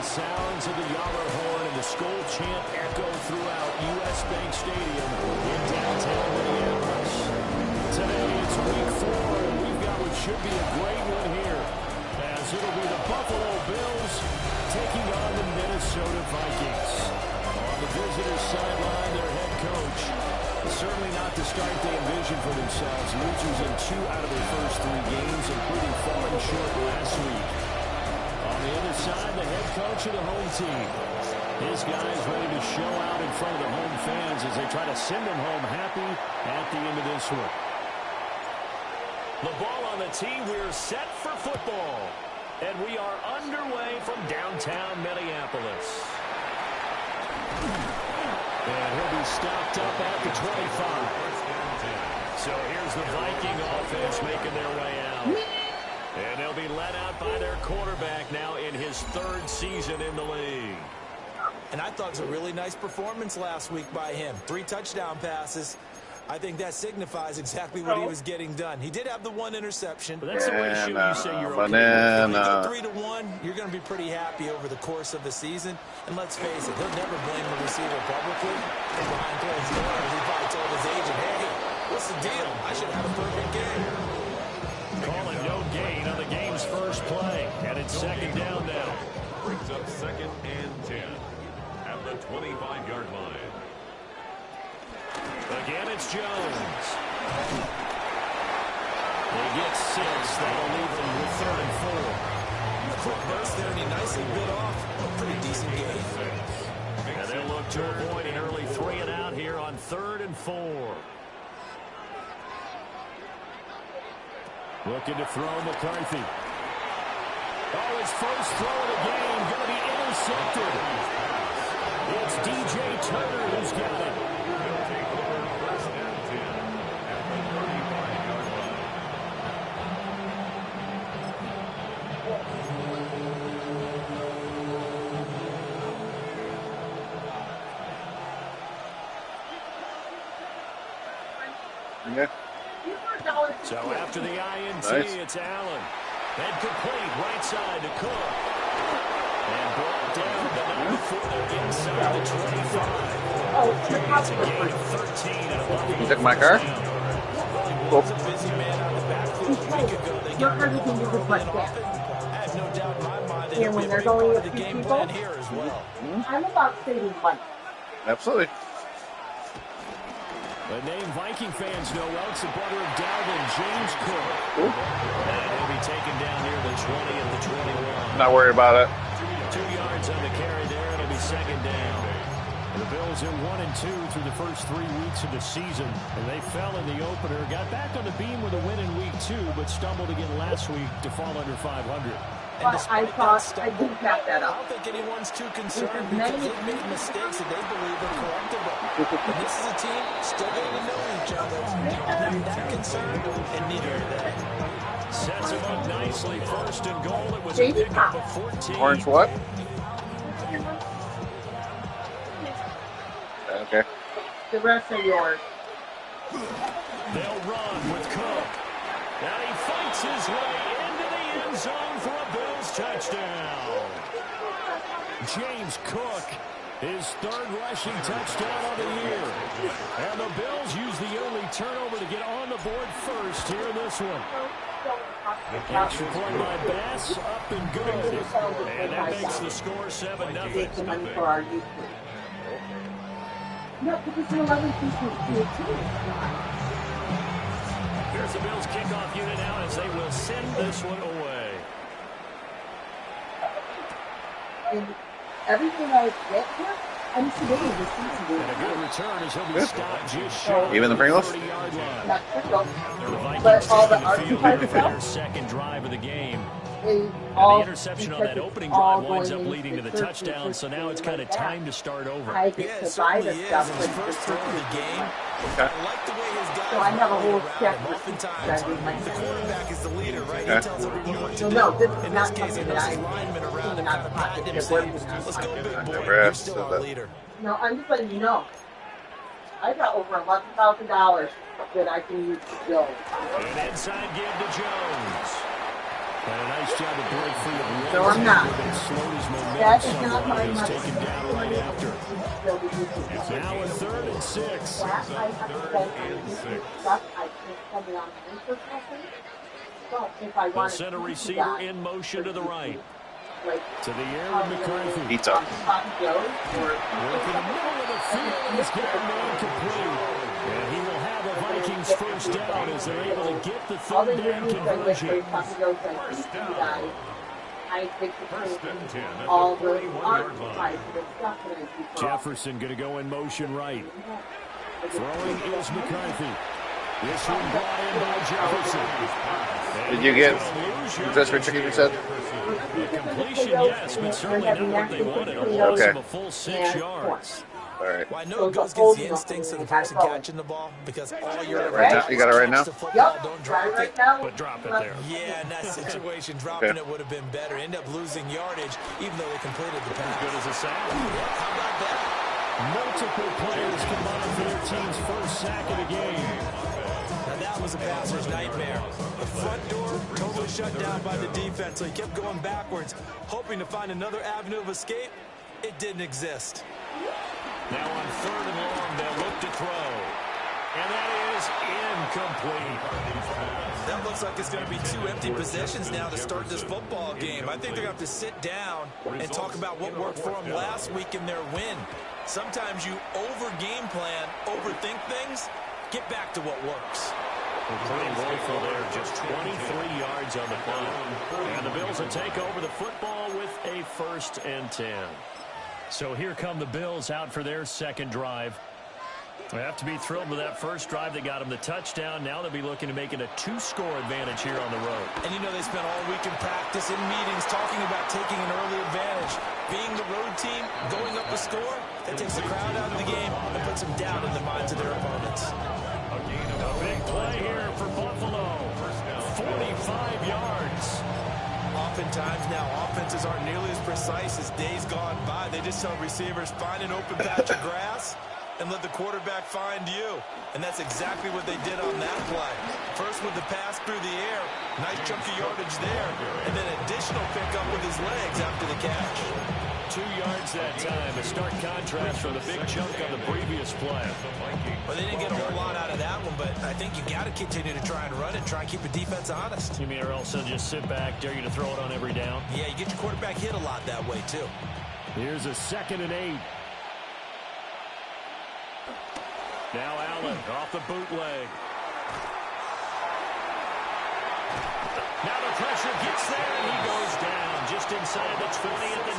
sounds of the Yara horn and the Skol chant echo throughout U.S. Bank Stadium in downtown Minneapolis. Today it's week 4, and we've got what should be a great one here, as it'll be the Buffalo Bills taking on the Minnesota Vikings. On the visitors' sideline, their head coach, certainly not the start they envisioned for themselves. Losers in 2 out of their first 3 games, including falling short last week. On the other side, the head coach of the home team. His guys ready to show out in front of the home fans as they try to send them home happy at the end of this one. The ball on the tee. We're set for football. And we are underway from downtown Minneapolis. And he'll be stopped up at the 25. So here's the Viking offense making their way out. And they'll be led out by their quarterback now in his 3rd season in the league. And I thought it was a really nice performance last week by him. 3 touchdown passes. I think that signifies exactly what he was getting done. He did have the 1 interception. But that's the ratio you say you're okay with. 3-1, you're going to be pretty happy over the course of the season. And let's face it, he'll never blame the receiver publicly. And behind closed doors, he probably told his agent, hey, what's the deal? I should have a perfect game. Calling no gain on the game's first play. And it's 2nd down now. Brings up 2nd and 10 at the 25-yard line. Again, it's Jones. They get 6. That'll leave them with 3rd and 4. Quick burst there, and he nicely bit off a pretty decent game. And they'll look to avoid an early 3 and out here on 3rd and 4. Looking to throw McCarthy. Oh, his first throw of the game going to be intercepted. It's DJ Turner who's got it. Yeah. So after the INT, it's Allen. And complete right side to Cook. And brought down, but not before they're inside the 25. It's a gain of 13 and 11. You took my car? Cool. A busy man out of the backfield a week ago. They got rid of him I have no doubt in my mind that he'll be a big part of the game plan here as well. I'm about saving money. Absolutely. The name Viking fans know well, it's the brother of Dalvin, James Cook. And he'll be taken down near the 20 and the 21. Not worried about it. 2 yards on the carry there. It'll be 2nd down. The Bills in 1-2 through the first 3 weeks of the season. And they fell in the opener. Got back on the beam with a win in week 2, but stumbled again last week to fall under 500. But I thought I didn't have that I up. don't think anyone's too concerned because they've made mistakes that they believe are correctable. And this is a team still getting to know each other. I'm not that concerned, and neither are they. Sets him up nicely. 1st and goal. It was a pickup of 14. Orange what? Okay. The rest are yours. They'll run with Cook. Now he fights his way into the end zone for a Bills touchdown. James Cook, his 3rd rushing touchdown of the year. And the Bills use the only turnover to get on the board first here in this one. The catch played by Bass, up and good. And that makes the score 7-0. For our youth. No, because the 11 people Here's the Bills kickoff unit now as they will send this one away. And everything I get here, I'm submitting this season. And a good return as he'll be stopped just short. Even the Pringles? Not Pringles. The Vikings But all the taking the field archetype for their stuff. 2nd drive of the game. And the interception on that opening drive winds up leading to the touchdown, so now it's kind of time to start over. I get to buy the stuff his first throw of the game. Okay. I like the way his guys so I have a whole checklist. oftentimes the quarterback is the leader, right? Okay. He tells everyone what to So do. no, this is In not this case, he something knows that his linemen around him not kind of pat him they're saying, working on. let's go, big boy. never You're asked still for our that. leader. No, I'm just letting you know. I got over $11,000 that I can use to build. And inside give to Jones. And a nice job to break free of So I'm not. slowed his momentum That is somewhat. not my He's money. taken down right after. Now a 3rd and 6. That I have to spend on stuff. I can't spend it on mental testing. But if I They'll want send a to receiver in motion to the right. like To the air with McCarthy. Pizza. Working the middle of the field. He's got a man complete. And he will have a Vikings first down as they're able to get the 3rd down conversion. I think First and 10 at all the the 41-yard line. archetypes of stuff that I do. Jefferson going to go in motion right. Throwing is McCarthy. This one brought in by Jefferson. Did you get this for chicken you said? A completion, yes, but certainly not what they wanted. A loss of a full 6 yards. All right. Well, I know it goes against the instincts of the person catching the ball because all you're ever Right doing now? You got it right now? is catch the football, don't drop right it. now. But drop it there. Yeah, in that situation, dropping Okay. it would have been better. End up losing yardage, even though they completed the pass. Good as a sack. Yeah, how about that? Multiple players combined for their team's first sack of the game. Now that was a passer's nightmare. The front door totally shut down by the defense, so he kept going backwards, hoping to find another avenue of escape. It didn't exist. Now on 3rd and long, they'll look to throw. And that is incomplete. That looks like it's going to be 2 empty possessions now to start this football game. I think they're going to have to sit down and talk about what worked for them last week in their win. Sometimes you over-game plan, overthink things, get back to what works. Pretty woeful there, just 23 yards on the clock. And the Bills will take over the football with a 1st and 10. So here come the Bills out for their second drive. They have to be thrilled with that first drive that got them the touchdown. Now they'll be looking to make it a 2-score advantage here on the road. And you know they spent all week in practice, in meetings, talking about taking an early advantage. Being the road team, going up a score, that takes the crowd out of the game and puts them down in the minds of their opponents. A big play here for Buffalo. 45 yards. Oftentimes now, offenses aren't nearly as precise as days gone by. They just tell receivers, find an open patch of grass and let the quarterback find you. And that's exactly what they did on that play. First with the pass through the air, nice chunk of yardage there, and then additional pickup with his legs after the catch. 2 yards that time. A stark contrast from the big chunk on the previous play. Well, they didn't get a whole lot out of that one, but I think you got to continue to try and run it, try and keep the defense honest. You mean or else they'll just sit back, dare you to throw it on every down? Yeah, you get your quarterback hit a lot that way, too. Here's a 2nd and 8. Now Allen off the bootleg. Now the pressure gets there, and he goes down just inside the 20 at the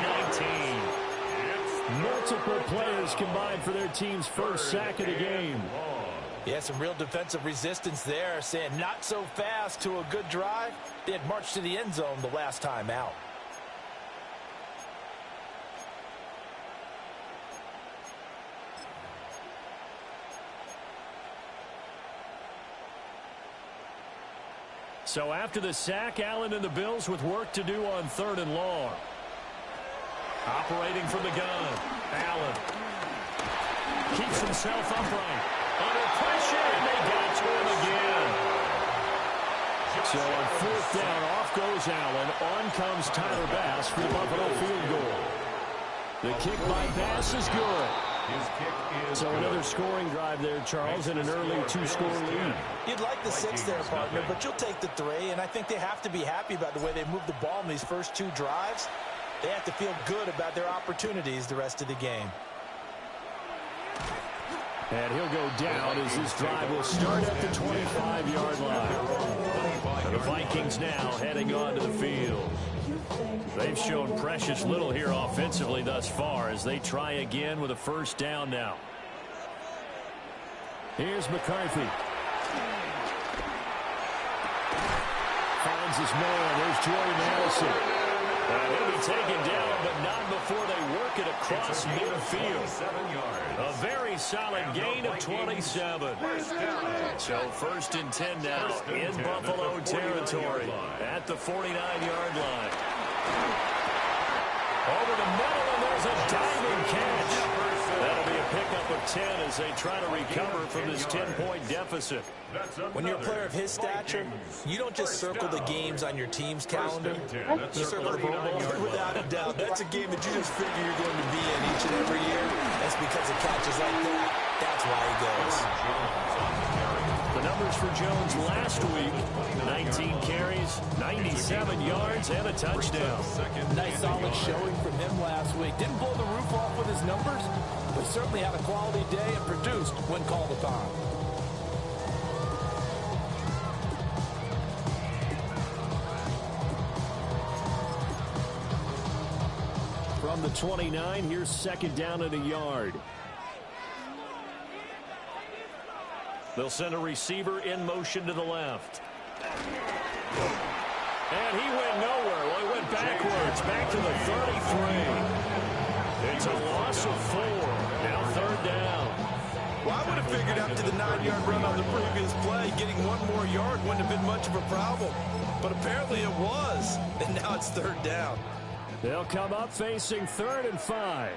19. Multiple players combined for their team's first sack of the game. Yeah, some real defensive resistance there, saying not so fast to a good drive. They had marched to the end zone the last time out. So after the sack, Allen and the Bills with work to do on 3rd and long. Operating from the gun, Allen keeps himself upright. Under pressure, and they got to him again. So on 4th down, off goes Allen. On comes Tyler Bass for the Buffalo field goal. The kick by Bass is good. So another scoring drive there, Charles, and an early 2-score lead. You'd like the 6 there, partner, but you'll take the 3, and I think they have to be happy about the way they moved the ball in these first 2 drives. They have to feel good about their opportunities the rest of the game. And he'll go down as this drive will start at the 25-yard line. And the Vikings now heading onto the field. They've shown precious little here offensively thus far as they try again with a first down now. Here's McCarthy. Finds his man. There's Jordan Addison. He'll be taken down, but not before they work it across midfield. A very solid gain of 27. So 1st and 10 now in Buffalo territory at the 49-yard line. Over the middle, and there's a diving catch. That'll be a pickup of 10 as they try to recover from this 10-point deficit. When you're a player of his stature, you don't just circle the games on your team's calendar. You circle the Pro Bowl without a doubt. That's a game that you just figure you're going to be in each and every year. That's because of catches like that. That's why he goes. The numbers for Jones last week: 19 carries, 97 yards, and a touchdown. Nice solid showing from him last week. Didn't blow the roof off with his numbers, but certainly had a quality day and produced when called upon. From the 29, here's second down and a yard. They'll send a receiver in motion to the left. And he went nowhere. Well, he went backwards, back to the 33. It's a loss of 4. Now third down. Well, I would have figured after the 9-yard run on the previous play, getting one more yard wouldn't have been much of a problem. But apparently it was, and now it's third down. They'll come up facing 3rd and 5.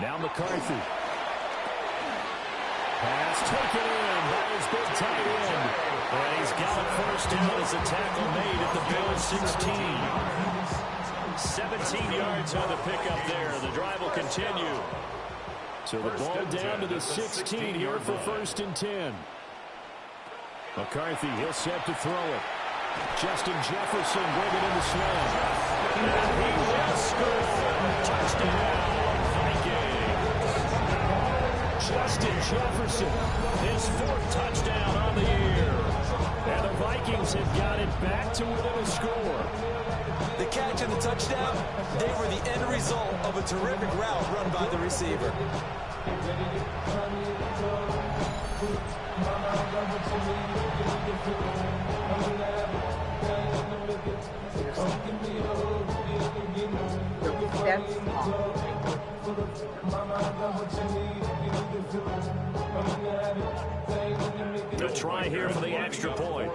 Now McCarthy. Pass taken in by his big tight end. And he's got it first down as a tackle made at the Bills' 16. 17 yards on the pickup there. The drive will continue. So the ball down to the 16 here for 1st and 10. McCarthy, he'll set to throw it. Justin Jefferson bringing in the snap. And he will score. Touchdown, Vikings. Justin Jefferson, his 4th touchdown on the year. And the Vikings have got it back to within a score. The catch and the touchdown, they were the end result of a terrific route run by the receiver. The try here for the extra point.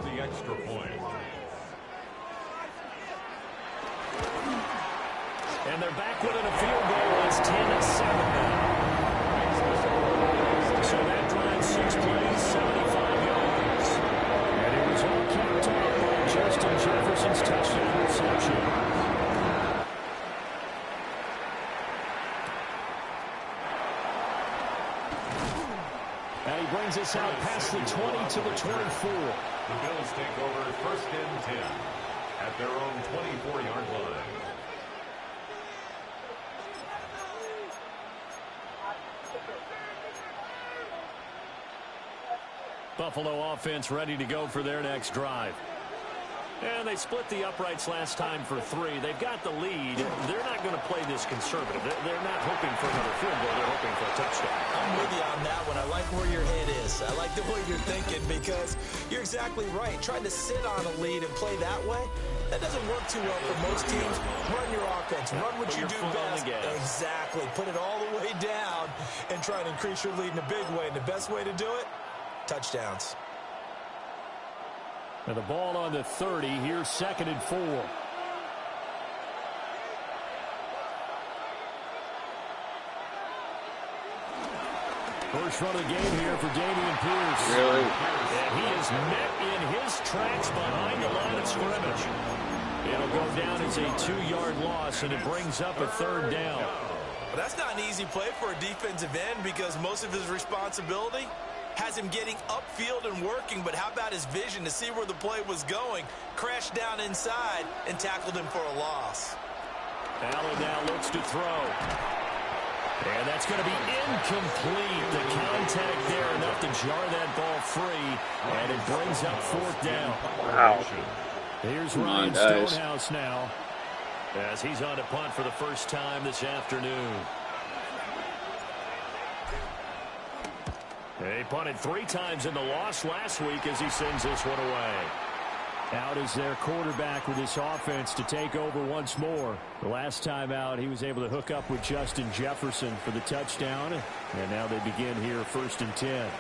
And they're back within a field goal. It's 10-7 now. So that drive, 6 plays, 75 yards. And it was all capped off by Justin Jefferson's touchdown reception. And he brings us out past the 20 to the 24. The Bills take over 1st and 10 at their own 24-yard line. Buffalo offense ready to go for their next drive. And they split the uprights last time for 3. They've got the lead. They're not going to play this conservative. They're not hoping for another field goal. They're hoping for a touchdown. I'm with you on that one. I like where your head is. I like the way you're thinking because you're exactly right. Trying to sit on a lead and play that way, that doesn't work too well for most teams. Run your offense. Run what you do best. Exactly. Put it all the way down and try and increase your lead in a big way. And the best way to do it, touchdowns. And the ball on the 30. Here's 2nd and 4. First run of the game here for Dameon Pierce. Really? And he is met in his tracks behind the line of scrimmage. It'll go down as a 2-yard loss, and it brings up a 3rd down. Well, that's not an easy play for a defensive end because most of his responsibility has him getting upfield and working, but how about his vision to see where the play was going? Crashed down inside and tackled him for a loss. Allen now looks to throw. And that's going to be incomplete. The contact there enough to jar that ball free, and it brings up 4th down. Wow. Here's Ryan Stonehouse now as he's on to punt for the first time this afternoon. He punted 3 times in the loss last week as he sends this one away. Out is their quarterback with this offense to take over once more. The last time out, he was able to hook up with Justin Jefferson for the touchdown. And now they begin here 1st and 10.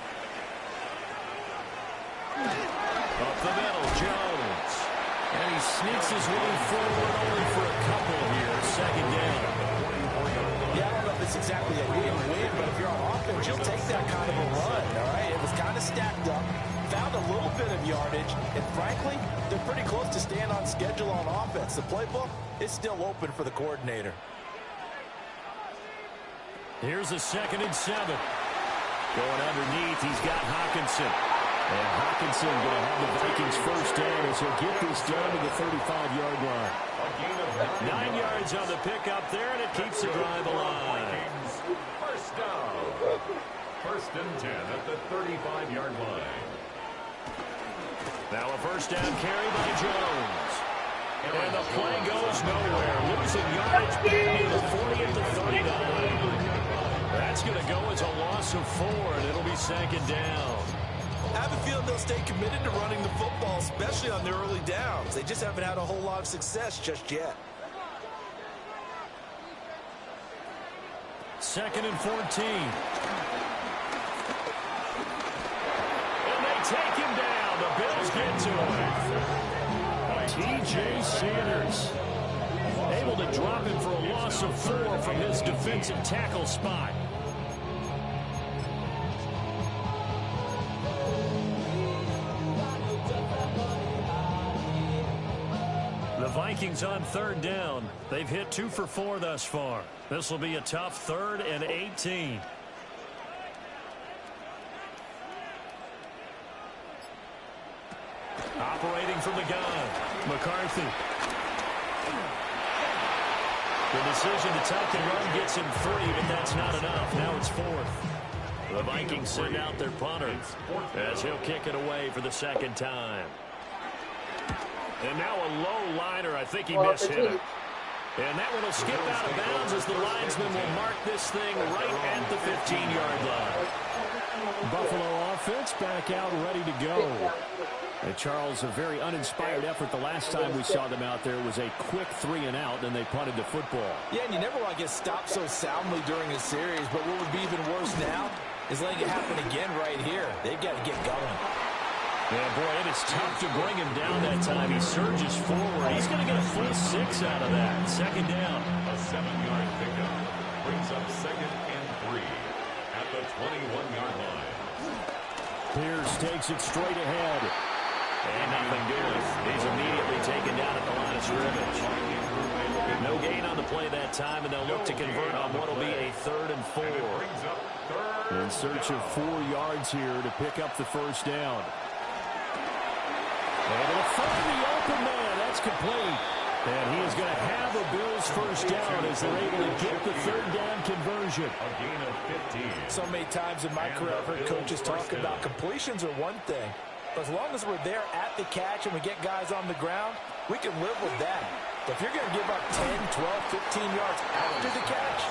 Up the middle, Jones. And he sneaks his way forward only for a couple here. 2nd down. Yeah, I don't know offense, you'll take that kind of a run, all right? It was kind of stacked up, found a little bit of yardage, and frankly, they're pretty close to staying on schedule on offense. The playbook is still open for the coordinator. Here's a 2nd and 7. Going underneath, he's got Hockenson. And Hockenson going to have the Vikings first down as he'll get this down to the 35-yard line. 9 yards on the pickup there, and it keeps the drive alive. First down. 1st and 10 at the 35-yard line. Now a first down carry by Jones. And the play goes nowhere. Losing yardage back near the 40 at the 39. That's going to go as a loss of 4, and it'll be 2nd down. I have a feeling they'll stay committed to running the football, especially on their early downs. They just haven't had a whole lot of success just yet. 2nd and 14. And they take him down. The Bills get to him. T.J. Sanders able to drop him for a loss of 4 from his defensive tackle spot. The Vikings on 3rd down. They've hit 2 for 4 thus far. This will be a tough 3rd and 18. Operating from the gun, McCarthy. The decision to tuck and run gets him 3, but that's not enough. Now it's 4th. The Vikings send out their punter as he'll kick it away for the 2nd time. And now a low liner. I think he mishit it. And that one will skip out of bounds as the linesman will mark this thing right at the 15-yard line. Buffalo offense back out ready to go. And Charles, a very uninspired effort the last time we saw them out there was a quick 3 and out, and they punted the football. Yeah, and you never want to get stopped so soundly during a series, but what would be even worse now is letting it happen again right here. They've got to get going. Yeah, boy, it is tough to bring him down that time. He surges forward. He's going to get a full 6 out of that. 2nd down. A 7-yard pickup brings up 2nd and 3 at the 21-yard line. Pierce takes it straight ahead. And nothing doing. He's immediately taken down at the line of scrimmage. No gain on the play that time, and they'll look to convert on what will be a 3rd and 4. In search of 4 yards here to pick up the first down. And it'll find the open man. That's complete. And he is going to have the Bills first down as they're able to get the 3rd down conversion. A gain of 15. So many times in my career I've heard coaches talk about completions are one thing. But as long as we're there at the catch and we get guys on the ground, we can live with that. But if you're going to give up 10, 12, 15 yards after the catch,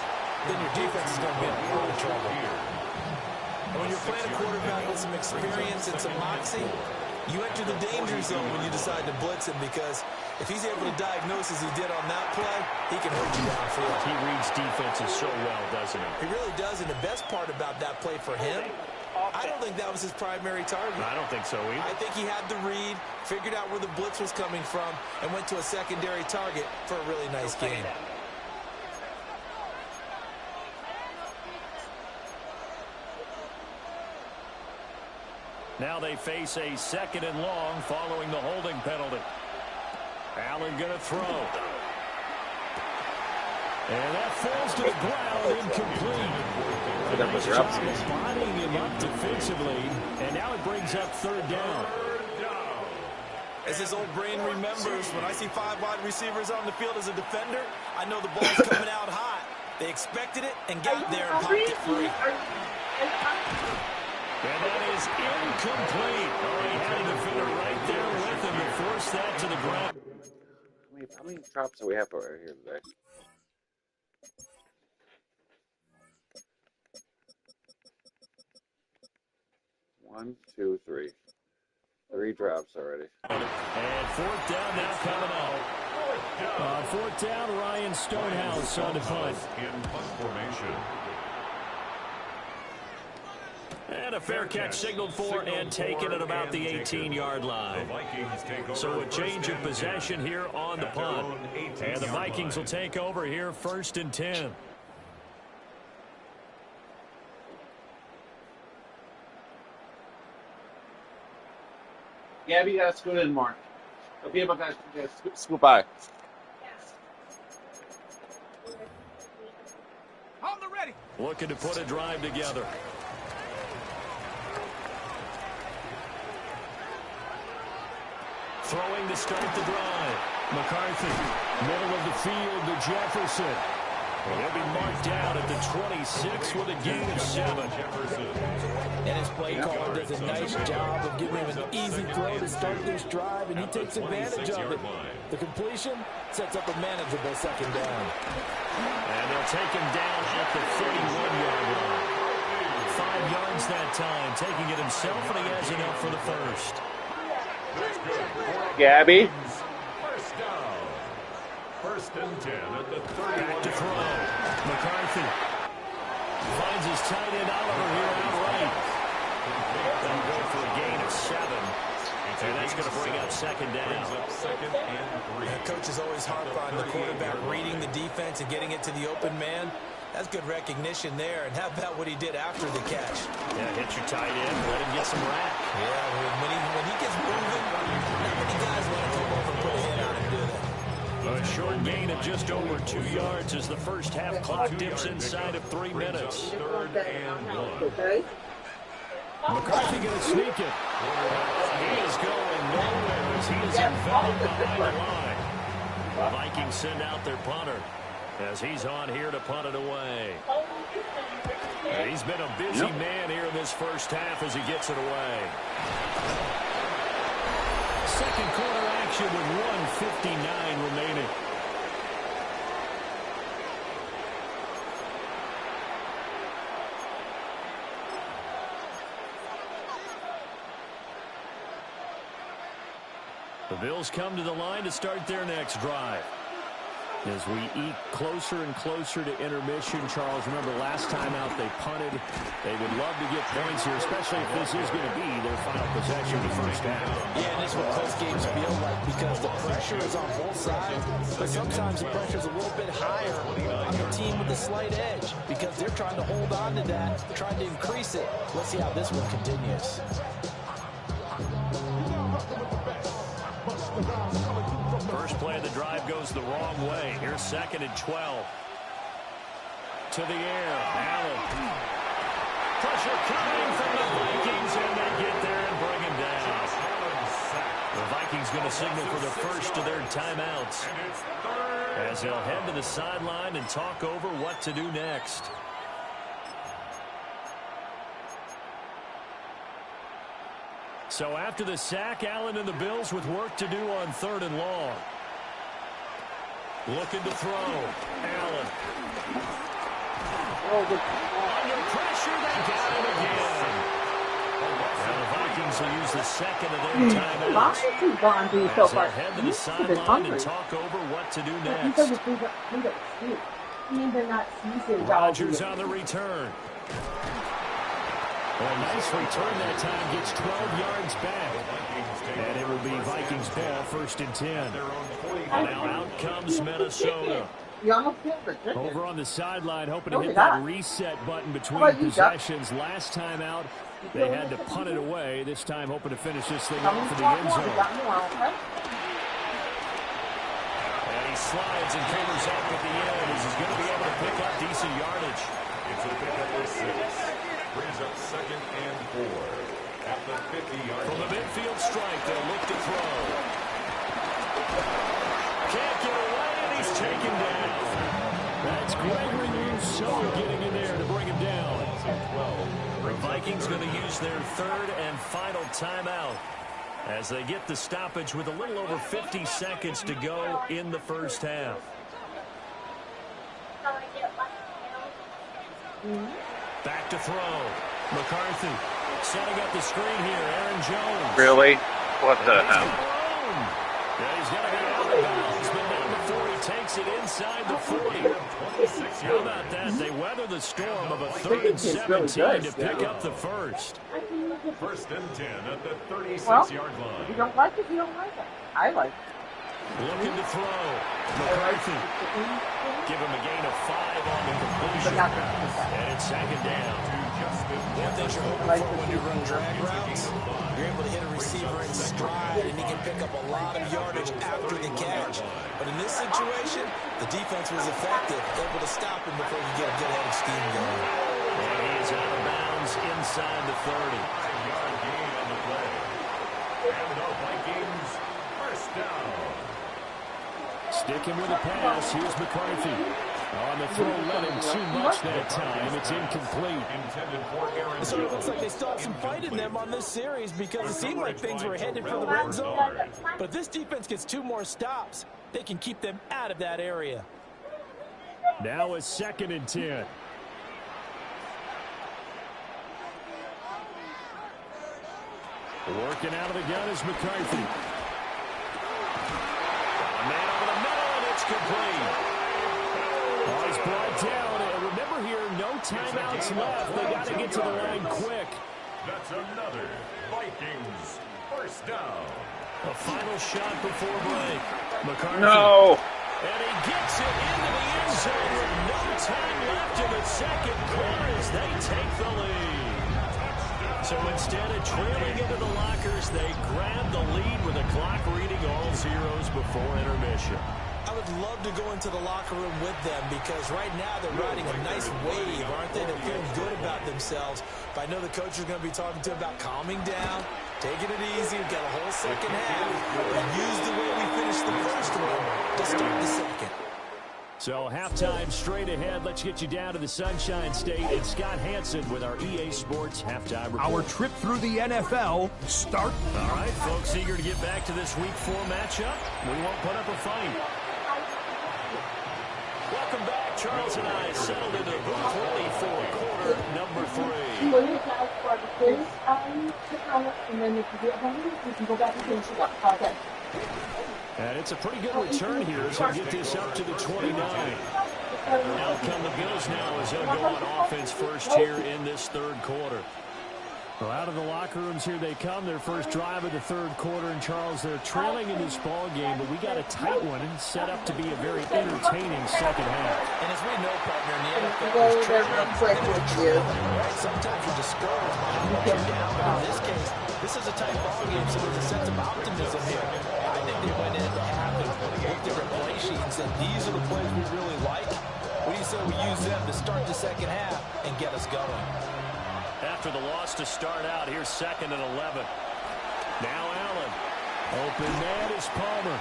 then your defense is going to be in a lot of trouble. And when you're playing a quarterback with some experience and some moxie, you enter the danger zone when you decide to blitz him, because if he's able to diagnose as he did on that play, he can hurt you downfield. He reads defenses so well, doesn't he? He really does, and the best part about that play for him, I don't think that was his primary target. I don't think so either. I think he had the read, figured out where the blitz was coming from, and went to a secondary target for a really nice game. Now they face a 2nd and long following the holding penalty. Allen going to throw. And that falls to the ground, incomplete. Nice job spotting him up defensively, and now it brings up 3rd down. As his old brain remembers, when I see 5 wide receivers on the field as a defender, I know the ball's coming out hot. They expected it and got there and popped it free. And that is incomplete. Oh, he had a defender right there with him to force that to the ground. How many drops do we have right here today? One, two, three. 3 drops already. And 4th down now coming out. 4th down, Ryan Stonehouse on the punt. In punt formation. And a fair catch signaled for and taken at about the 18-yard line. So a change of possession here on the punt. And the Vikings will take over here 1st and 10. Gabby, you gotta scoot in more. The people gotta scoot by. On the ready. Looking to put a drive together. Throwing to start the drive. McCarthy, middle of the field to Jefferson. He'll be marked down at the 26 with a gain of 7. And his play caller does a nice job of giving him an easy throw to start this drive, and he takes advantage of it. The completion sets up a manageable second down. And they'll take him down at the 31-yard line. 5 yards that time, taking it himself, and he has enough for the first. Gabby. First down. First and 10 at the 30. Back to throw. McCarthy finds his tight end Oliver here outright. They'll go for a gain of 7. And that's going to bring up second down. Second and 3. Coaches always harp on the quarterback reading the defense and getting it to the open man. That's good recognition there. And how about what he did after the catch? Yeah, hit your tight end, let him get some rack. Yeah, when he gets moving, not many guys want to come over and put a hit on him, do they? A short gain of just over 2 yards as the first half clock dips inside of 3 minutes. Third and 1. Okay? McCarthy going to sneak it. He is going nowhere as he is enveloped behind the line. The Vikings send out their punter as he's on here to punt it away. And he's been a busy man here in this first half as he gets it away. Second quarter action with 1:59 remaining. The Bills come to the line to start their next drive. As we eke closer and closer to intermission, Charles, remember last time out they punted. They would love to get points here, especially if this is going to be their final possession of the first half. Yeah, and this is what close games feel like because the pressure is on both sides, but sometimes the pressure is a little bit higher on the team with the slight edge because they're trying to hold on to that, trying to increase it. Let's see how this one continues. First play of the drive goes the wrong way. Here's second and 12. To the air. Allen. Pressure coming from the Vikings, and they get there and bring him down. The Vikings going to signal for the first of their timeouts as they'll head to the sideline and talk over what to do next. So after the sack, Allen and the Bills with work to do on 3rd and long. Looking to throw. Allen. Under pressure, they got him again. Now the Vikings will use the second of their timeouts. As they'll head to the sideline and talk over what to do next. Rodgers on the return. A nice return that time, gets 12 yards back. And it will be Vikings ball, 1st and 10. Now out comes Minnesota. Over on the sideline, hoping to hit that reset button between possessions. Last time out, they had to punt it away. This time, hoping to finish this thing off in the end zone. And he slides and covers up at the end as he's going to be able to pick up decent yardage. It's a pickup of 6. Brings up second and 4 at the 50-yard line. From the midfield strike, they'll look to throw. Can't get away, and he's taken down. That's Gregory Rousseau getting in there to bring him down. The Vikings going to use their 3rd and final timeout as they get the stoppage with a little over 50 seconds to go in the first half. Back to throw. McCarthy setting up the screen here. Aaron Jones. Really? What the hell? Yeah, he's going to get out of bounds, but not before he takes it inside the 40. How about that? They weather the storm of a 3rd and 17 to pick up the first. First and 10 at the 36-yard line. If you don't like it, you don't like it. I like it. Looking to throw. McCarthy. Give him a gain of 5 on the completion. And it's second down. One thing you're hoping for when you run drag routes, you're able to hit a receiver in stride, and he can pick up a lot of yardage after the catch. But in this situation, the defense was effective, able to stop him before you get a good headed scheme going. And he is out of bounds inside the 30. 5-yard gain on the play. And the Vikings first down. Sticking with the pass, here's McCarthy. On the throw, let him too much that time. It's incomplete. Intended for Aaron It sort of Jones. looks like they still have some fight in them on this series because it seemed like things were headed for the red zone. But if this defense gets 2 more stops, they can keep them out of that area. Now a 2nd and 10. Working out of the gun is McCarthy. A man over the middle, and it's complete. Oh, he's brought down. And remember here, no timeouts left. They got to get to the line quick. That's another Vikings first down. A final shot before break. McCarthy. No. And he gets it into the end zone with no time left in the second quarter as they take the lead. So instead of trailing into the lockers, they grab the lead with the clock reading all zeros before intermission. I would love to go into the locker room with them because right now they're riding a nice wave, aren't they? They're feeling good about themselves. But I know the coach is going to be talking to them about calming down, taking it easy. We've got a whole second half. And use the way we finished the first one to start the second. So halftime straight ahead. Let's get you down to the Sunshine State. And Scott Hansen with our EA Sports halftime report. Our trip through the NFL start. All right, folks, eager to get back to this Week 4 matchup. We won't put up a fight. Welcome back. Charles and I settled into booth ready for quarter number 3. And then if you get hungry, you can go back and finish it up. Okay. And it's a pretty good return here as we get this up to the 29. Out come the Bills now as they'll go on offense first here in this 3rd quarter. Well, out of the locker rooms here they come. Their first drive of the 3rd quarter. And, Charles, they're trailing in this ball game, but we got a tight one and set up to be a very entertaining second half. And as we know, partner, in the NFL, Go there real quick with you. right? Sometimes you're discouraged by how much you're down, but in this case, this is a tight ball game, so there's a sense of optimism here. I think they went in half and looked at their play sheet and said, these are the plays we really like. What do you say we use them to start the second half and get us going? After the loss to start out, here's 2nd and 11. Now Allen. Open man is Palmer.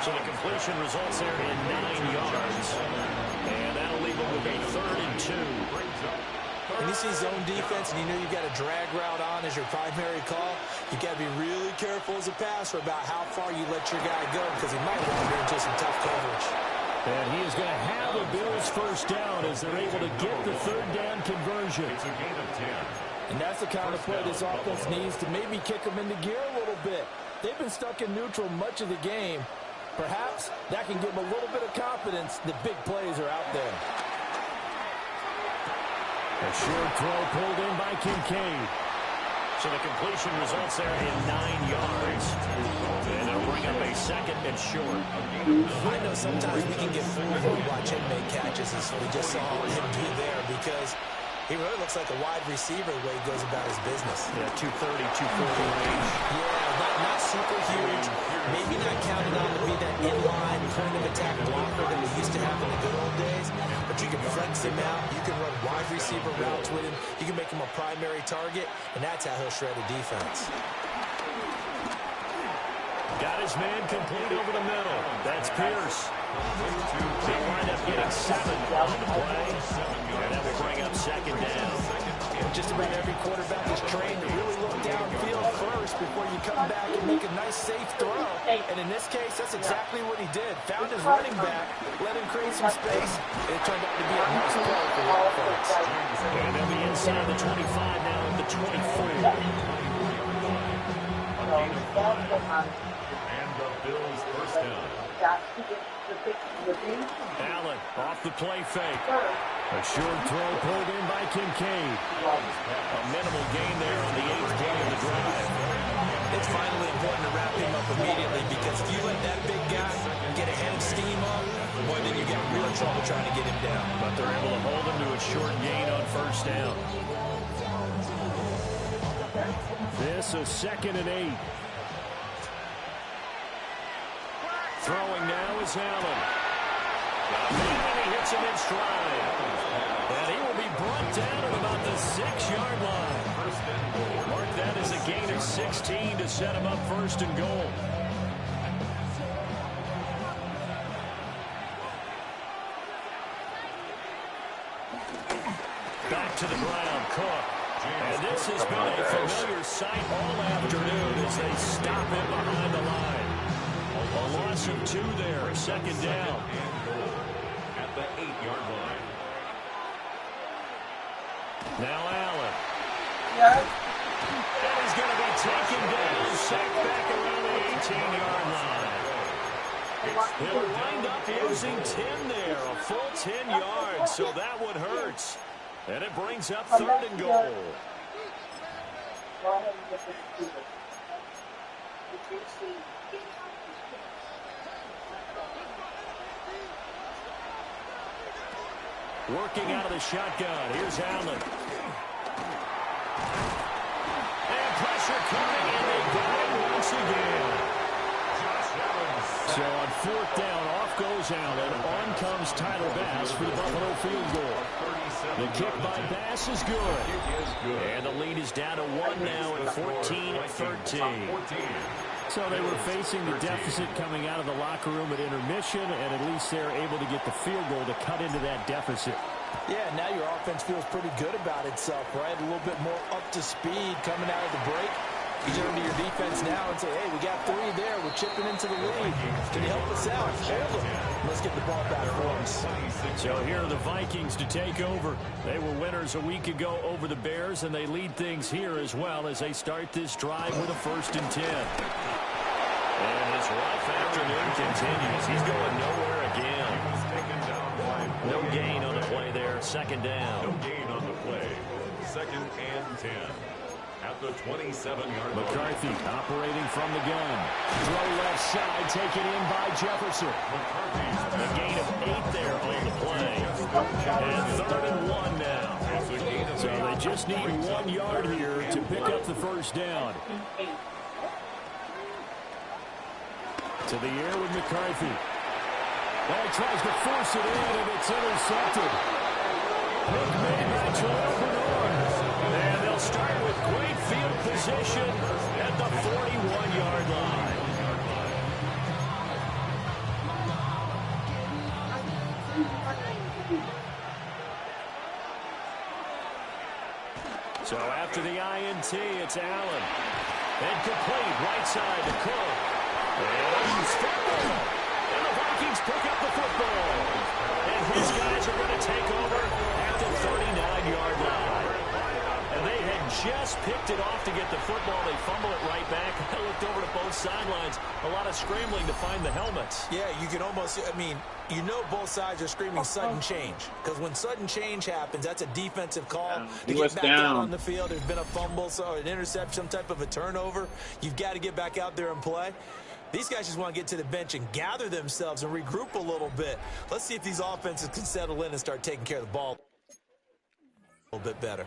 So the completion results there in 9 yards. And that'll leave it with a 3rd and 2. When you see zone defense and you know you've got a drag route on as your primary call, you've got to be really careful as a passer about how far you let your guy go because he might wander into some tough coverage. And he is going to have the Bills first down as they're able to get the 3rd down conversion. It's a gain of 10. And that's the kind of play this offense needs to maybe kick them into gear a little bit. They've been stuck in neutral much of the game. Perhaps that can give them a little bit of confidence that big plays are out there. A short throw pulled in by Kincaid. So the completion results there in 9 yards. And it'll bring up a 2nd and short. I know sometimes we can get fooled when we watch him make catches as we just saw him do there because he really looks like a wide receiver the way he goes about his business. Yeah, 230, 240 range. Yeah, not super huge. Maybe not counted on to be that inline point of attack blocker that we used to have in the good old days. But you can flex him out. You can run wide receiver routes with him. You can make him a primary target, and that's how he'll shred a defense. Got his man complete over the middle. That's Pierce. They wind up getting 7 on the play. And that will bring up 2nd down. Just about every quarterback is trained to really look downfield first before you come back and make a nice, safe throw. And in this case, that's exactly what he did. Found his running back, let him create some space, and it turned out to be a nice play for the offense. And they'll be inside the 25 now at the 24. And the Bills first down. Allen off the play fake. A short throw pulled in by Kincaid. A minimal gain there on the 8th play of the drive. It's finally important to wrap him up immediately because if you let that big guy get ahead of steam up, boy, then you got real trouble trying to get him down. But they're able to hold him to a short gain on first down. This is 2nd and 8. Throwing now is Allen. And he hits him in stride. And he will be brought down at about the 6-yard line. Mark that as a gain of 16 to set him up 1st and goal. Back to the ground, Cook. And this has been a familiar sight all afternoon as they stop him behind the line. A loss of 2 there, 2nd down. At the 8-yard line. Now Allen. Yes. And he's going to be taken down, sacked back around the 18-yard line. They'll wind up losing 10 there, a full 10 yards, so that one hurts. And it brings up 3rd and goal. Go ahead and get this receiver. Working out of the shotgun. Here's Allen. And pressure coming, and they got him once again. So on 4th down, off goes Allen. On comes Tyler Bass for the Buffalo field goal. The kick by Bass is good. And the lead is down to 1 now at 14-13. So they were facing the deficit coming out of the locker room at intermission, and at least they're able to get the field goal to cut into that deficit. Yeah, now your offense feels pretty good about itself, right? A little bit more up to speed coming out of the break. You turn to your defense now and say, hey, we got 3 there. We're chipping into the lead. Can you help us out? Hold them. Let's get the ball back for us. So here are the Vikings to take over. They were winners a week ago over the Bears, and they lead things here as well as they start this drive with a 1st and 10. And his rough afternoon continues. He's going nowhere again. No gain on the play there. 2nd down. No gain on the play. 2nd and 10. At the 27-yard line. McCarthy operating from the gun. Throw left side, taken in by Jefferson. A gain of 8 there on the play. And 3rd and 1 now. So they just need 1 yard here to pick up the 1st down. To the air with McCarthy. Well, he tries to force it in, and it's intercepted. Pick made by Joel Bernard. And they'll start with great field position at the 41-yard line. So after the INT, it's Allen. And complete right side to Cook. And fumble. And the Vikings pick up the football. And his guys are going to take over at the 39-yard line. And they had just picked it off to get the football. They fumble it right back. I looked over to both sidelines. A lot of scrambling to find the helmets. Yeah, you can almost, I mean, you know both sides are screaming sudden change. Because when sudden change happens, that's a defensive call. To get back out on the field, there's been a fumble, so an interception, some type of a turnover. You've got to get back out there and play. These guys just want to get to the bench and gather themselves and regroup a little bit. Let's see if these offenses can settle in and start taking care of the ball a little bit better.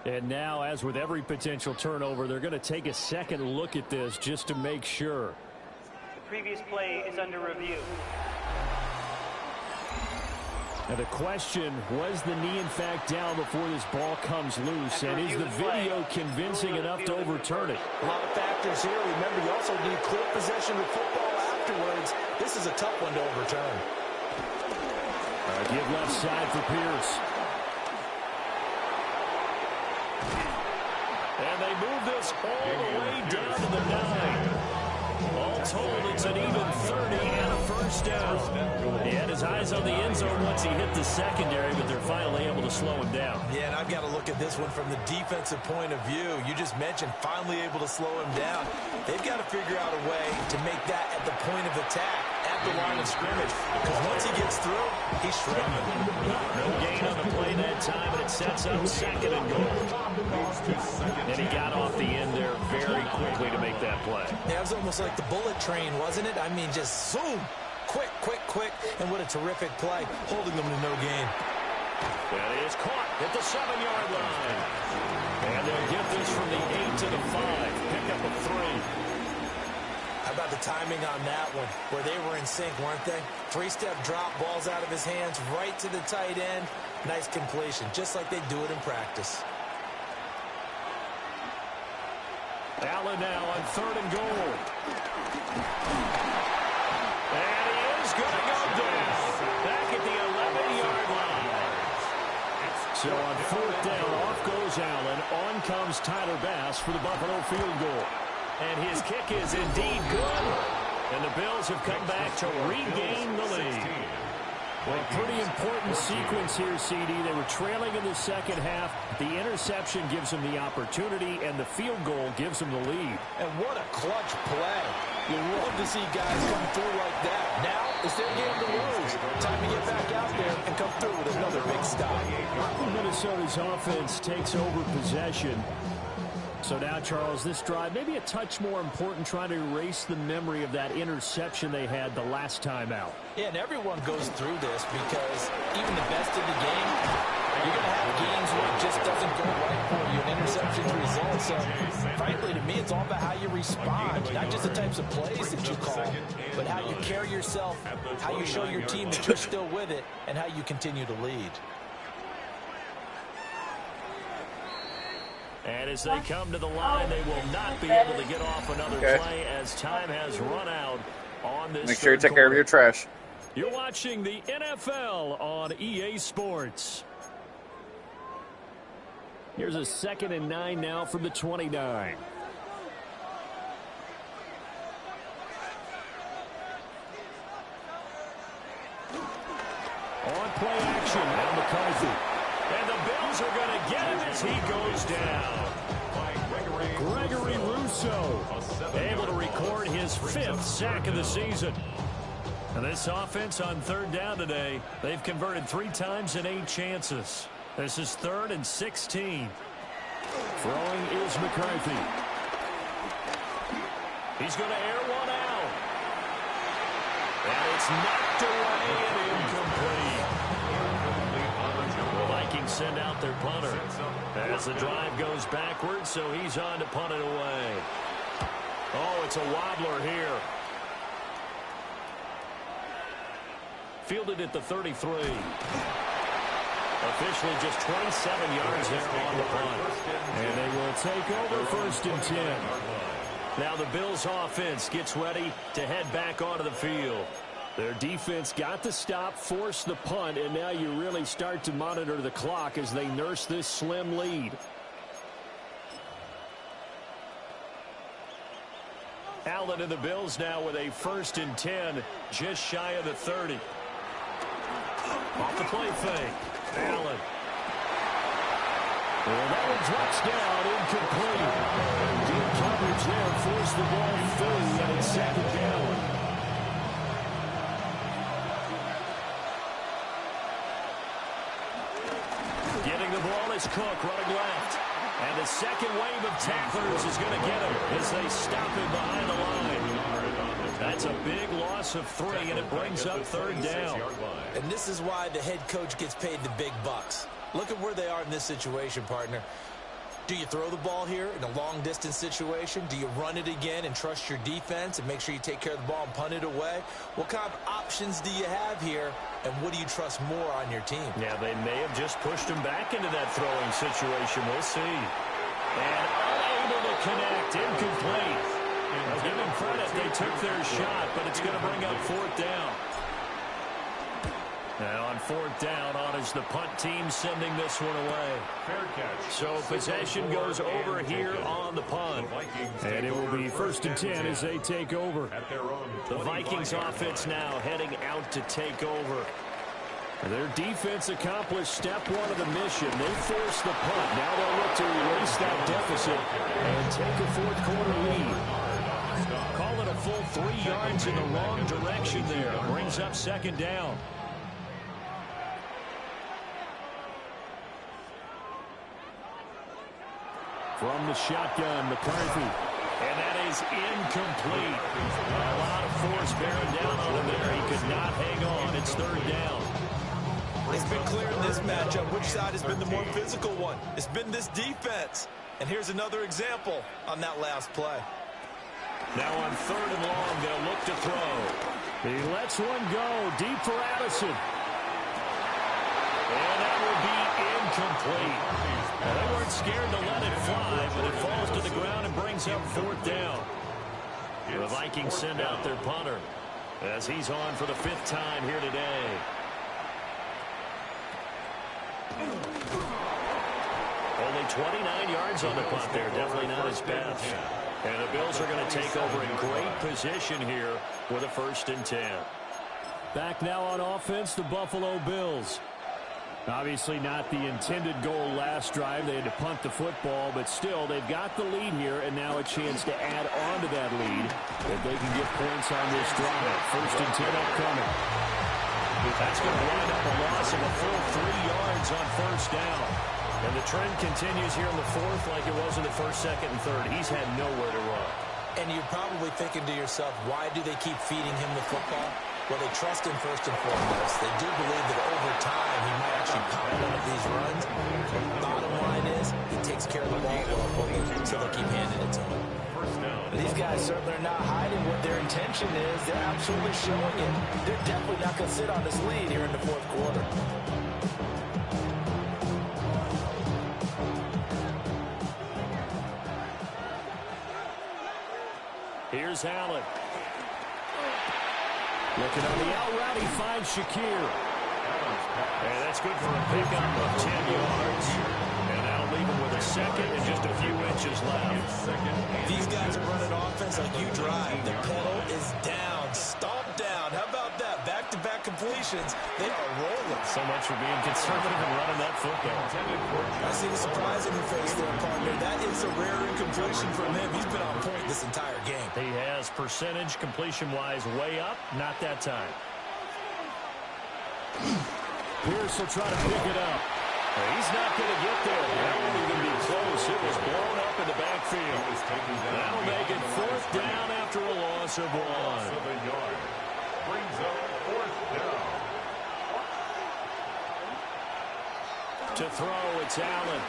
And now, as with every potential turnover, they're going to take a second look at this just to make sure. The previous play is under review. And the question, was the knee in fact down before this ball comes loose? And is the video convincing enough to overturn it? A lot of factors here. Remember, you also need clear possession of football afterwards. This is a tough one to overturn. Give left side for Pierce. And they move this all the way down to the 9. All told, it's an even 30 and a 1st down. He had his eyes on the end zone once he hit the secondary, but they're finally able to slow him down. Yeah, and I've got to look at this one from the defensive point of view. You just mentioned finally able to slow him down. They've got to figure out a way to make that at the point of attack, at the line of scrimmage. Because once he gets through, he's shredding. No gain on the play that time, and it sets up 2nd and goal. And he got off the end there very quickly to make that play. Yeah, it was almost like the bullet train, wasn't it? I mean, just zoom. quick, and what a terrific play, holding them to no gain. That is caught at the 7-yard line. And they'll get this from the 8 to the 5. Pick up a 3. How about the timing on that one, where they were in sync, weren't they? 3-step drop, balls out of his hands, right to the tight end. Nice completion, just like they do it in practice. Allen now on 3rd and goal. And he is going to go down back at the 11-yard line. So on 4th down, off goes Allen. On comes Tyler Bass for the Buffalo field goal. And his kick is indeed good. And the Bills have come back to regain the lead. Well, a pretty important sequence here, CD. They were trailing in the second half. The interception gives them the opportunity, and the field goal gives them the lead. And what a clutch play. You love to see guys come through like that. Now it's their game to lose. Time to get back out there and come through with another big stop. Minnesota's offense takes over possession. So now, Charles, this drive maybe a touch more important, trying to erase the memory of that interception they had the last time out. Yeah, and everyone goes through this because even the best in the game, you're going to have games where it just doesn't go right for you, and interceptions result. So, frankly, to me, it's all about how you respond, not just the types of plays that you call, but how you carry yourself, how you show your team that you're still with it, and how you continue to lead. And as they come to the line, they will not be able to get off another play as time has run out on this. Make sure you take care of your trash. You're watching the NFL on EA Sports. Here's a 2nd and 9 now from the 29. On play action, and McCarthy. And the Bills are going to get him as he goes down. Gregory Rousseau able to record his 5th sack of the season. And this offense on 3rd down today, they've converted 3 times in 8 chances. This is 3rd and 16. Throwing is McCarthy. He's going to air one out. And it's knocked away and incomplete. Send out their punter as the drive goes backwards, so he's on to punt it away. Oh, it's a wobbler here. Fielded at the 33. Officially just 27 yards there on the punt. And they will take over 1st and 10. Now the Bills offense gets ready to head back onto the field. Their defense got the stop, forced the punt, and now you really start to monitor the clock as they nurse this slim lead. Allen and the Bills now with a 1st and 10, just shy of the 30. Off the play fake. Allen. And that one drops down, incomplete. Good coverage there, forced the ball through, and it's 2nd down. Getting the ball is Cook running left. And the second wave of tacklers is going to get him as they stop him behind the line. That's a big loss of 3, and it brings up 3rd down. And this is why the head coach gets paid the big bucks. Look at where they are in this situation, partner. Do you throw the ball here in a long-distance situation? Do you run it again and trust your defense and make sure you take care of the ball and punt it away? What kind of options do you have here, and what do you trust more on your team? Yeah, they may have just pushed him back into that throwing situation. We'll see. And unable to connect, incomplete. I'll give them credit. They took their shot, but it's going to bring up 4th down. Now on 4th down, on is the punt team sending this one away. So possession goes over here on the punt. And it will be 1st and 10 as they take over. The Vikings offense now heading out to take over. Their defense accomplished step 1 of the mission. They forced the punt. Now they'll look to erase that deficit and take a 4th quarter lead. Call it a full 3 yards in the wrong direction there. Brings up 2nd down. From the shotgun, McCarthy. And that is incomplete. A lot of force bearing down on him there. He could not hang on. It's third down. It's been clear in this matchup which side has been the more physical one. It's been this defense. And here's another example on that last play. Now on third and long, they'll look to throw. He lets one go deep for Addison. And that will be incomplete. Well, they weren't scared to let it fly, but it falls to the ground and brings up fourth down. The Vikings send out their punter as he's on for the 5th time here today. Only 29 yards on the punt there. Definitely not his best. And the Bills are going to take over in great position here with a 1st and 10. Back now on offense, the Buffalo Bills. Obviously not the intended goal last drive. They had to punt the football, but still they've got the lead here, and now a chance to add on to that lead if they can get points on this drive. 1st and 10 upcoming. That's going to wind up a loss of a full 3 yards on 1st down. And the trend continues here in the 4th like it was in the 1st, 2nd, and 3rd. He's had nowhere to run. And you're probably thinking to yourself, why do they keep feeding him the football? Well, they trust him first and foremost. They do believe that over time he might actually pop one of these runs. Bottom line is he takes care of the ball well, so they'll keep handing it to him. These guys certainly are not hiding what their intention is. They're absolutely showing it. They're definitely not going to sit on this lead here in the 4th quarter. Here's Allen. Looking on the out route, he finds Shakir. And that's good for a pickup of 10 yards. And that'll leave him with a 2nd and just a few inches left. These guys are running offense like you drive. The pedal is down, stomped down. How about that? Back-to-back completions. They are rolling. So much for being conservative and running that football. I see the surprise in your face there, partner. That is a rare incompletion from him. He's been on point this entire game. He has percentage completion-wise way up. Not that time. Pierce will try to pick it up. He's not going to get there. That won't even be close. It was blown up in the backfield. That'll make it 4th down after a loss of 1. Brings up 4th down. To throw, it's Allen.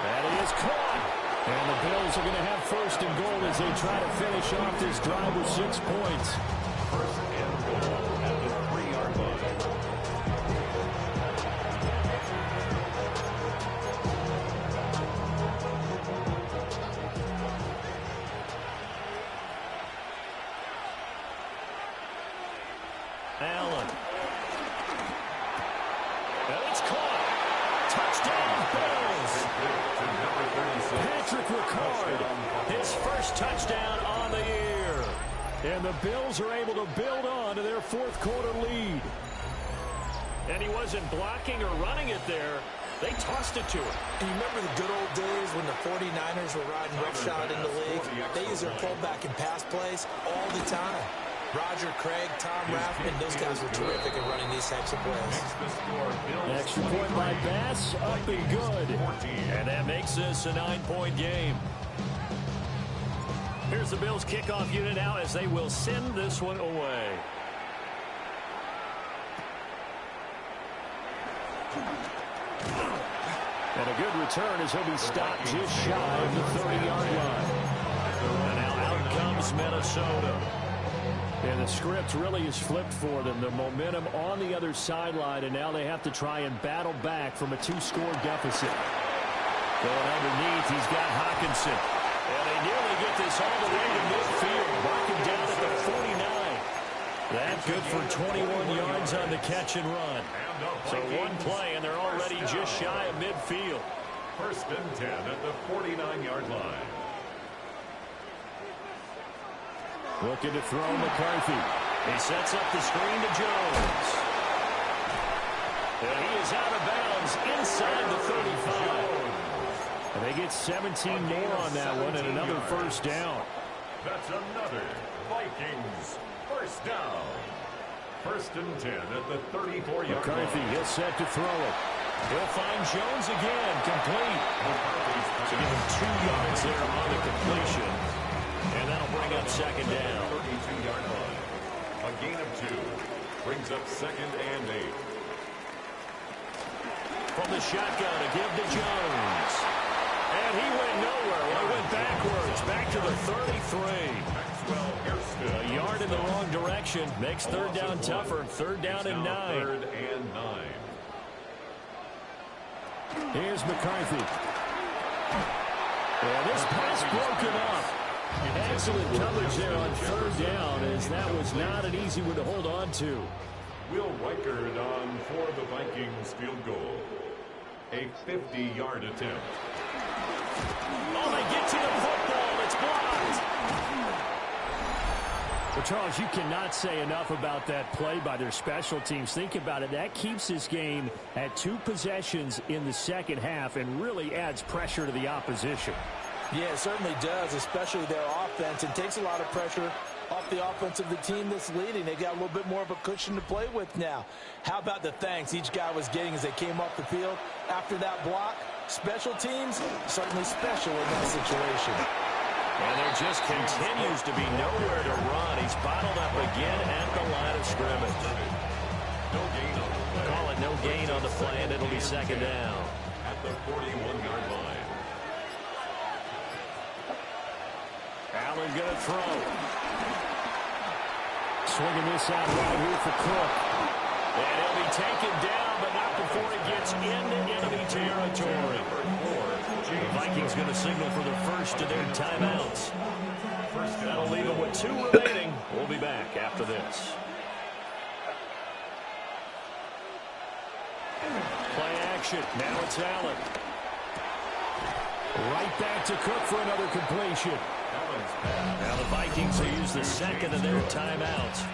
And he is caught. And the Bills are going to have 1st and goal as they try to finish off this drive with 6 points. 1st and goal at the 3-yard line. Allen. And it's caught. Touchdown, Bills. Patrick Ricard, his 1st touchdown on the year. And the Bills are able to build on to their 4th quarter lead. And he wasn't blocking or running it there. They tossed it to him. And you remember the good old days when the 49ers were riding roughshod in the league? They use their pullback and pass plays all the time. Roger Craig, Tom Rathman, those guys were terrific at running these types of plays. Extra point by Bass, up and good. And that makes this a 9-point game. Here's the Bills kickoff unit now as they will send this one away. And a good return as he'll be stopped just shy of the 30-yard line. And now out comes Minnesota. And the script really is flipped for them. The momentum on the other sideline, and now they have to try and battle back from a 2-score deficit. Going underneath, he's got Hockenson. And they nearly get this all the way to midfield. Marking down at the 49. That good for 21 yards on the catch and run. So one play, and they're already just shy of midfield. 1st and 10 at the 49-yard line. Looking to throw McCarthy. He sets up the screen to Jones. And he is out of bounds inside the 35. And they get 17 more on that one and another 1st down. That's another Vikings 1st down. 1st and 10 at the 34-yard line. McCarthy, he'll set to throw it. He'll find Jones again, complete. So give him 2 yards there on the completion. And that'll bring up second down. 32-yard line. A gain of 2. Brings up second and 8. From the shotgun, a give to Jones. And he went nowhere. Well, he went backwards, back to the 33. A yard in the wrong direction. Makes third down tougher. Third down and 9. Third and 9. Here's McCarthy. And this pass broken up. Excellent coverage there on third down, as that was not an easy one to hold on to. Will Reichard on for the Vikings field goal. A 50-yard attempt. Oh, they get to the football. It's blocked. Well, Charles, you cannot say enough about that play by their special teams. Think about it. That keeps this game at 2 possessions in the second half and really adds pressure to the opposition. Yeah, it certainly does, especially their offense. It takes a lot of pressure off the offense of the team that's leading. They got a little bit more of a cushion to play with now. How about the thanks each guy was getting as they came off the field after that block? Special teams, certainly special in that situation. And there just continues to be nowhere to run. He's bottled up again at the line of scrimmage. No gain on the play. Call it no gain on the play, and it'll be second down. At the 41-yard line. Allen going to throw. Swinging this out right here for Cook. And he'll be taken down, but not before he gets into enemy territory. The Vikings going to signal for the first of their timeouts. That'll leave them with 2 remaining. We'll be back after this. Play action. Now it's Allen. Right back to Cook for another completion. Now the Vikings will use the second of their timeouts.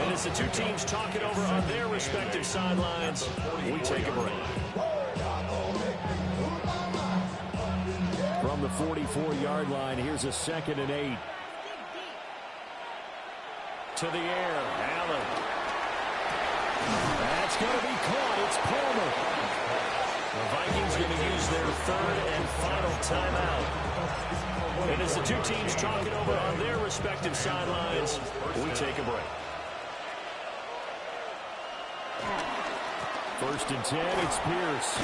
And as the 2 teams talk it over on their respective sidelines, we take a break. From the 44-yard line, here's a second and 8. To the air, Allen. That's going to be caught. It's Palmer. The Vikings going to use their third and final timeout. And as the 2 teams talk it over on their respective sidelines, we take a break. First and 10, it's Pierce.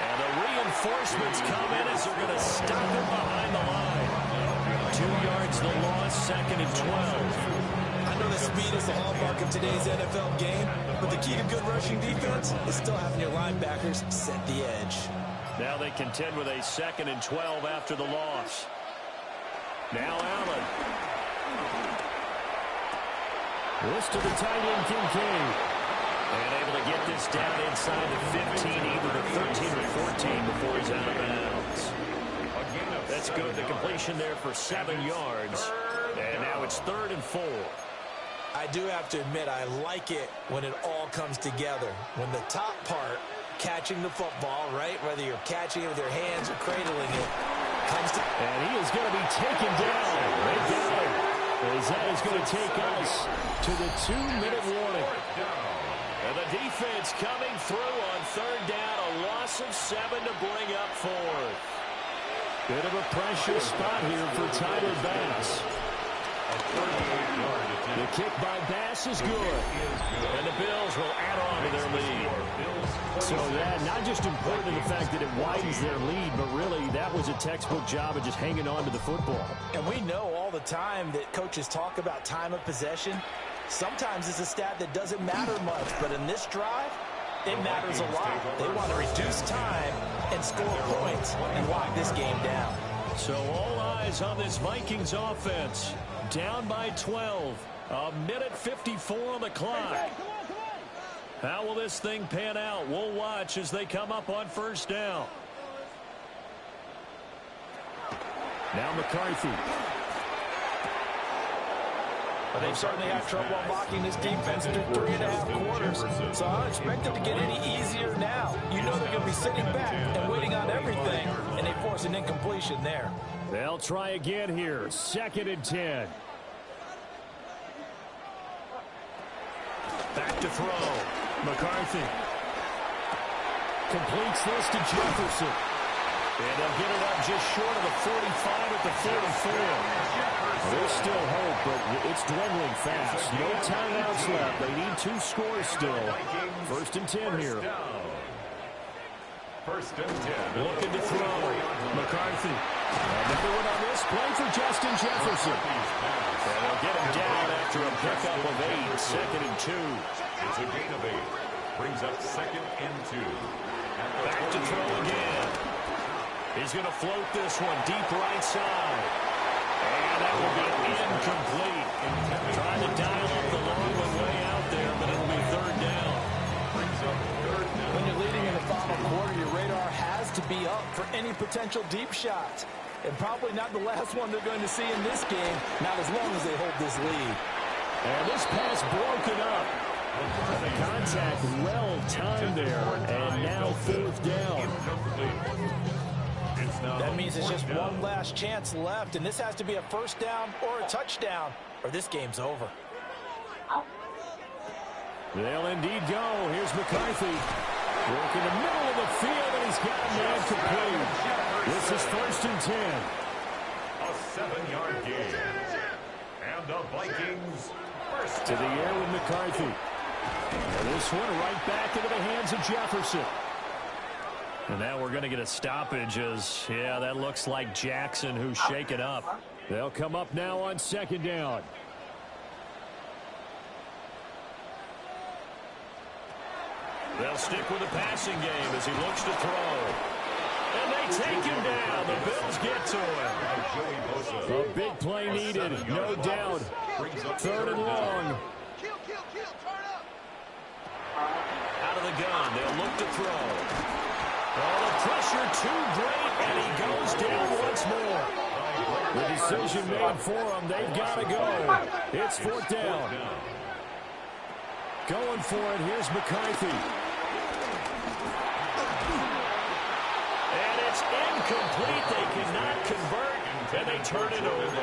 And the reinforcements come in as they're going to stop him behind the line. 2 yards the loss, second and 12. I know that speed is the hallmark of today's NFL game, but the key to good rushing defense is still having your linebackers set the edge. Now they contend with a second and 12 after the loss. Now Allen. This to the tight end, Kincaid. And able to get this down inside the 15, either the 13 or 14 before he's out of bounds. That's good. The completion there for 7 yards. And now it's third and 4. I do have to admit, I like it when it all comes together. When the top part, catching the football, right, whether you're catching it with your hands or cradling it, comes to... And he is going to be taken down. They got him. As that is going to take us to the 2-minute warning. And the defense coming through on third down. A loss of 7 to bring up fourth. Bit of a pressure spot here for Tyler Bass. The kick by Bass is good. And the Bills will add on to their lead. So, yeah, not just important in the fact that it widens their lead, but really that was a textbook job of just hanging on to the football. And we know all the time that coaches talk about time of possession. Sometimes it's a stat that doesn't matter much, but in this drive, it matters a lot. They want to reduce time and score points and lock this game down. So all eyes on this Vikings offense. Down by 12. A minute 54 on the clock. How will this thing pan out? We'll watch as they come up on first down. Now McCarthy. But they've certainly had trouble unlocking this defense through 3.5 quarters. So I don't expect it to get any easier now. You know they're going to be sitting back and waiting on everything, and they force an incompletion there. They'll try again here. Second and 10. Back to throw. McCarthy. completes this to Jefferson. And they'll get it up just short of the 45 at the 44. There's still hope, but it's dwindling fast. No timeouts left. They need 2 scores still. 1st and 10 here. 1st and 10. Looking to throw. McCarthy. Another one on this play for Justin Jefferson. And they'll get him down after a pickup of 8. 2nd and 2. It's a gain of 8. Brings up 2nd and 2. Back to throw again. He's going to float this one deep right side. And that will be incomplete. Trying to dial up the long one way out there, but it'll be 3rd down. Brings up 3rd down. When you're leading in the final quarter, your radar has to be up for any potential deep shots. And probably not the last one they're going to see in this game, not as long as they hold this lead. And this pass broken up. The contact well timed there, and now 4th down. That means it's just one last chance left, and this has to be a 1st down or a touchdown, or this game's over. They'll indeed go. Here's McCarthy. Working the middle of the field, and he's got a man complete. This is 1st and 10. A 7-yard gain. And the Vikings first to the air with McCarthy. And this one right back into the hands of Jefferson. And now we're going to get a stoppage as, yeah, that looks like Jackson who's shaken up. They'll come up now on 2nd down. They'll stick with the passing game as he looks to throw. And they take him down. The Bills get to him. A big play needed, no doubt. 3rd and long. Out of the gun, they'll look to throw. Oh, the pressure too great, and he goes down once more. The decision made for him. They've got to go. It's 4th down. Going for it. Here's McCarthy. And it's incomplete. They cannot convert, and they turn it over.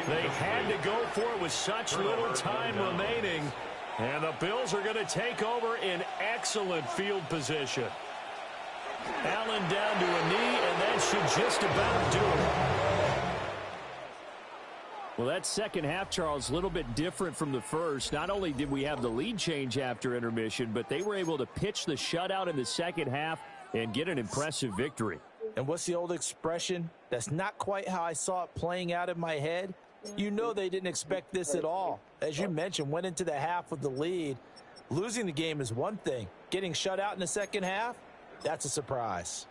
They had to go for it with such little time remaining. And the Bills are going to take over in excellent field position. Allen down to a knee, and that should just about do it. Well, that second half, Charles, a little bit different from the first. Not only did we have the lead change after intermission, but they were able to pitch the shutout in the second half and get an impressive victory. And what's the old expression? That's not quite how I saw it playing out in my head. You know they didn't expect this at all. As you mentioned, went into the half with the lead. Losing the game is one thing. Getting shut out in the second half, that's a surprise.